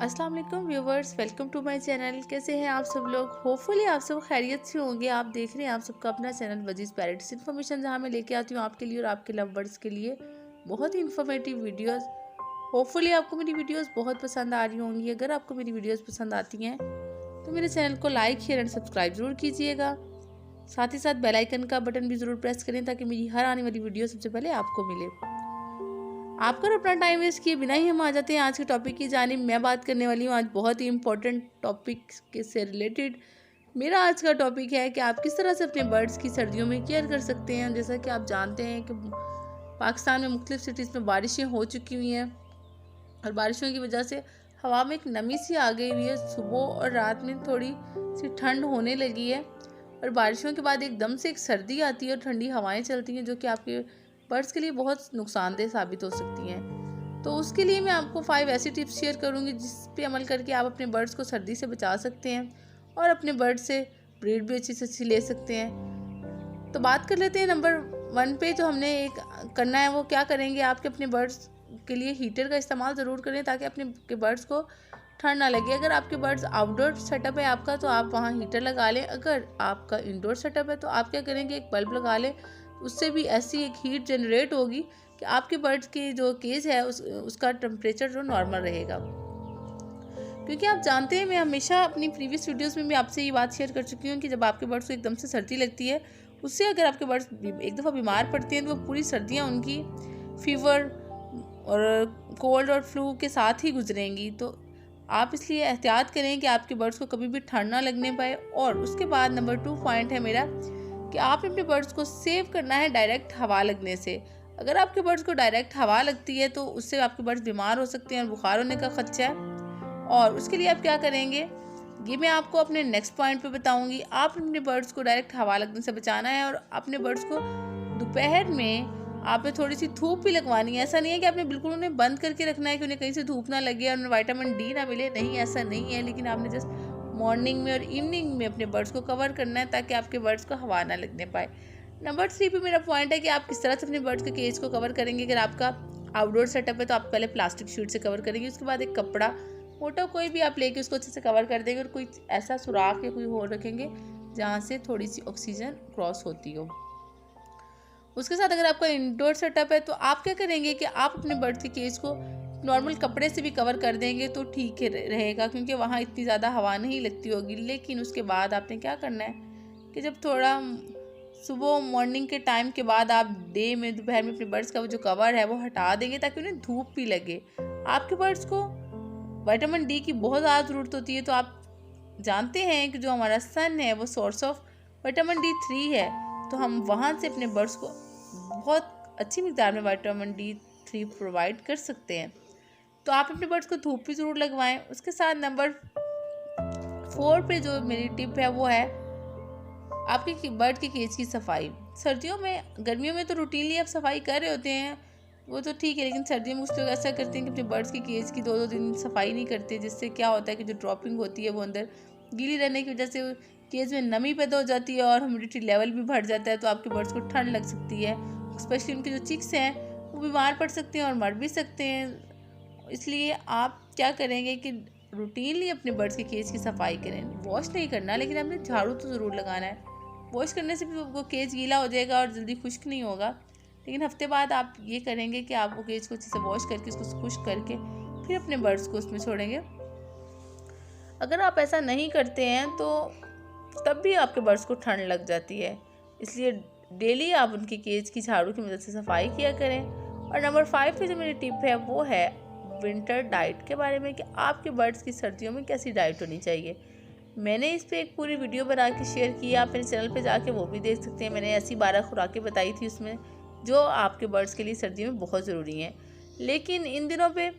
अस्सलाम वालेकुम viewers, welcome to my channel. कैसे हैं आप सब लोग? होपफुली आप सब खैरियत से होंगे। आप देख रहे हैं आप सबका अपना चैनल वजीज़ पैरेट्स इन्फॉर्मेशन, जहां मैं लेके आती हूँ आपके लिए और आपके लव बर्ड्स के लिए बहुत ही इन्फॉर्मेटिव वीडियोस। होपफुली आपको मेरी वीडियोस बहुत पसंद आ रही होंगी। अगर आपको मेरी वीडियोस पसंद आती हैं तो मेरे चैनल को लाइक शेयर एंड सब्सक्राइब ज़रूर कीजिएगा। साथ ही साथ बेल आइकन का बटन भी ज़रूर प्रेस करें ताकि मेरी हर आने वाली वीडियो सबसे पहले आपको मिले। आपका अपना टाइम वेस्ट किए बिना ही हम आ जाते हैं आज के टॉपिक की जानिब। मैं बात करने वाली हूँ आज बहुत ही इंपॉर्टेंट टॉपिक के से रिलेटेड। मेरा आज का टॉपिक है कि आप किस तरह से अपने बर्ड्स की सर्दियों में केयर कर सकते हैं। जैसा कि आप जानते हैं कि पाकिस्तान में मुख्तलिफ सिटीज़ में बारिशें हो चुकी हुई हैं और बारिशों की वजह से हवा में एक नमी सी आ गई हुई है। सुबह और रात में थोड़ी सी ठंड होने लगी है और बारिशों के बाद एकदम से एक सर्दी आती है और ठंडी हवाएं चलती हैं जो कि आपके बर्ड्स के लिए बहुत नुकसानदेह साबित हो सकती हैं। तो उसके लिए मैं आपको 5 ऐसी टिप्स शेयर करूंगी जिस पे अमल करके आप अपने बर्ड्स को सर्दी से बचा सकते हैं और अपने बर्ड से ब्रीड भी अच्छी से अच्छी ले सकते हैं। तो बात कर लेते हैं नंबर 1 पे। जो हमने एक करना है वो क्या करेंगे, आपके अपने बर्ड्स के लिए हीटर का इस्तेमाल ज़रूर करें ताकि अपने बर्ड्स को ठंड ना लगे। अगर आपके बर्ड्स आउटडोर सेटअप है आपका तो आप वहाँ हीटर लगा लें। अगर आपका इंडोर सेटअप है तो आप क्या करेंगे, एक बल्ब लगा लें। उससे भी ऐसी एक हीट जनरेट होगी कि आपके बर्ड्स की जो केज है उसका टेम्परेचर जो नॉर्मल रहेगा। क्योंकि आप जानते हैं, मैं हमेशा अपनी प्रीवियस वीडियोस में भी आपसे ये बात शेयर कर चुकी हूँ कि जब आपके बर्ड्स को एकदम से सर्दी लगती है, उससे अगर आपके बर्ड्स एक दफ़ा बीमार पड़ते हैं तो वो पूरी सर्दियाँ उनकी फीवर और कोल्ड और फ्लू के साथ ही गुजरेंगी। तो आप इसलिए एहतियात करें कि आपके बर्ड्स को कभी भी ठंड ना लगने पाए। और उसके बाद नंबर 2 पॉइंट है मेरा कि आपने अपने बर्ड्स को सेव करना है डायरेक्ट हवा लगने से। अगर आपके बर्ड्स को डायरेक्ट हवा लगती है तो उससे आपके बर्ड्स बीमार हो सकते हैं और बुखार होने का खदशा है। और उसके लिए आप क्या करेंगे ये मैं आपको अपने नेक्स्ट पॉइंट पे बताऊंगी। आप अपने बर्ड्स को डायरेक्ट हवा लगने से बचाना है और अपने बर्ड्स को दोपहर में आपने थोड़ी सी धूप भी लगवानी है। ऐसा नहीं है कि आपने बिल्कुल उन्हें बंद करके रखना है कि उन्हें कहीं से धूप ना लगे और उन्हें विटामिन डी ना मिले, नहीं ऐसा नहीं है। लेकिन आपने जस्ट मॉर्निंग में और इवनिंग में अपने बर्ड्स को कवर करना है ताकि आपके बर्ड्स को हवा ना लगने पाए। नंबर 3 पे मेरा पॉइंट है कि आप किस तरह से अपने बर्ड्स के केज को कवर करेंगे। अगर आपका आउटडोर सेटअप है तो आप पहले प्लास्टिक शीट से कवर करेंगे, उसके बाद एक कपड़ा मोटा कोई भी आप लेके उसको अच्छे से कवर कर देंगे और कोई ऐसा सुराख या कोई होल रखेंगे जहाँ से थोड़ी सी ऑक्सीजन क्रॉस होती हो। उसके साथ अगर आपका इंडोर सेटअप है तो आप क्या करेंगे कि आप अपने बर्ड्स के केज को नॉर्मल कपड़े से भी कवर कर देंगे तो ठीक रहेगा, क्योंकि वहाँ इतनी ज़्यादा हवा नहीं लगती होगी। लेकिन उसके बाद आपने क्या करना है कि जब थोड़ा सुबह मॉर्निंग के टाइम के बाद आप डे में दोपहर में अपने बर्ड्स का वो जो कवर है वो हटा देंगे ताकि उन्हें धूप भी लगे। आपके बर्ड्स को विटामिन डी की बहुत ज़्यादा ज़रूरत होती है। तो आप जानते हैं कि जो हमारा सन है वो सोर्स ऑफ विटामिन D3 है, तो हम वहाँ से अपने बर्ड्स को बहुत अच्छी मिकदार में विटामिन D3 प्रोवाइड कर सकते हैं। तो आप अपने बर्ड्स को धूप भी ज़रूर लगवाएं। उसके साथ नंबर 4 पे जो मेरी टिप है वो है आपके बर्ड के केज की सफाई। सर्दियों में, गर्मियों में तो रूटीनली आप सफाई कर रहे होते हैं वो तो ठीक है, लेकिन सर्दियों में कुछ लोग ऐसा करते हैं कि अपने बर्ड्स की केज की 2-2 दिन सफाई नहीं करते, जिससे क्या होता है कि जो ड्रॉपिंग होती है वो अंदर गीली रहने की वजह से केज में नमी पैदा हो जाती है और ह्यूमिडिटी लेवल भी बढ़ जाता है। तो आपके बर्ड्स को ठंड लग सकती है, स्पेशली उनके जो चिक्स हैं वो बीमार पड़ सकते हैं और मर भी सकते हैं। इसलिए आप क्या करेंगे कि रूटीनली अपने बर्ड्स के केज की सफाई करें। वॉश नहीं करना, लेकिन आपने झाड़ू तो ज़रूर लगाना है। वॉश करने से भी वो केज गीला हो जाएगा और जल्दी खुश्क नहीं होगा, लेकिन हफ्ते बाद आप ये करेंगे कि आप वो केज को अच्छे से वॉश करके उसको खुश्क करके फिर अपने बर्ड्स को उसमें छोड़ेंगे। अगर आप ऐसा नहीं करते हैं तो तब भी आपके बर्ड्स को ठंड लग जाती है। इसलिए डेली आप उनकी केज की झाड़ू की मदद से सफाई किया करें। और नंबर 5 पे जो मेरी टिप है वो है विंटर डाइट के बारे में कि आपके बर्ड्स की सर्दियों में कैसी डाइट होनी चाहिए। मैंने इस पर एक पूरी वीडियो बना के शेयर की है, आप मेरे चैनल पे जाके वो भी देख सकते हैं। मैंने ऐसी 12 खुराकें बताई थी उसमें जो आपके बर्ड्स के लिए सर्दियों में बहुत ज़रूरी हैं। लेकिन इन दिनों पे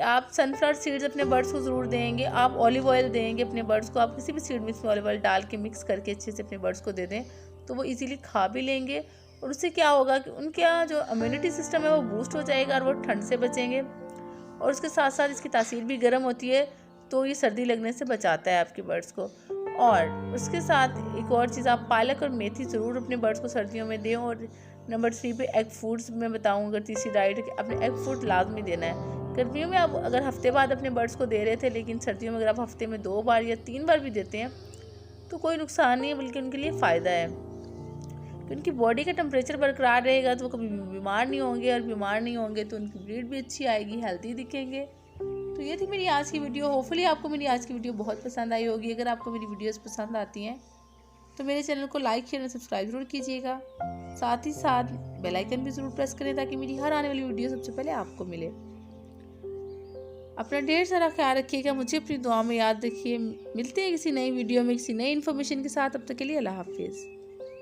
आप सनफ्लावर सीड्स अपने बर्ड्स को ज़रूर देंगे, आप ऑलिव ऑयल देंगे अपने बर्ड्स को। आप किसी भी सीड मिक्स में ऑलिव ऑयल डाल के मिक्स करके अच्छे से अपने बर्ड्स को दे दें तो वो इजीली खा भी लेंगे। और उससे क्या होगा कि उनका जो इम्यूनिटी सिस्टम है वो बूस्ट हो जाएगा और वो ठंड से बचेंगे। और उसके साथ साथ इसकी तासीर भी गर्म होती है तो ये सर्दी लगने से बचाता है आपके बर्ड्स को। और उसके साथ एक और चीज़, आप पालक और मेथी ज़रूर अपने बर्ड्स को सर्दियों में दें। और नंबर 3 पे एग फूड्स मैं बताऊँ अगर तीसरी डाइट है कि अपने एग फूड लाजमी देना है। गर्मियों में आप अगर हफ्ते बाद अपने बर्ड्स को दे रहे थे, लेकिन सर्दियों में अगर आप हफ्ते में 2 बार या 3 बार भी देते हैं तो कोई नुकसान नहीं है, बल्कि उनके लिए फ़ायदा है कि उनकी बॉडी का टेम्परेचर बरकरार रहेगा तो वो कभी बीमार नहीं होंगे, और बीमार नहीं होंगे तो उनकी ब्रीड भी अच्छी आएगी, हेल्दी दिखेंगे। तो ये थी मेरी आज की वीडियो। होपफुली आपको मेरी आज की वीडियो बहुत पसंद आई होगी। अगर आपको मेरी वीडियोस पसंद आती हैं तो मेरे चैनल को लाइक शेयर और सब्सक्राइब जरूर कीजिएगा। साथ ही साथ बेल आइकन भी ज़रूर प्रेस करें ताकि मेरी हर आने वाली वीडियो सबसे पहले आपको मिले। अपना ढेर सारा ख्याल रखिएगा, मुझे अपनी दुआ में याद रखिए। मिलते हैं किसी नई वीडियो में किसी नई इन्फॉर्मेशन के साथ। अब तक के लिए अल्लाह हाफिज़।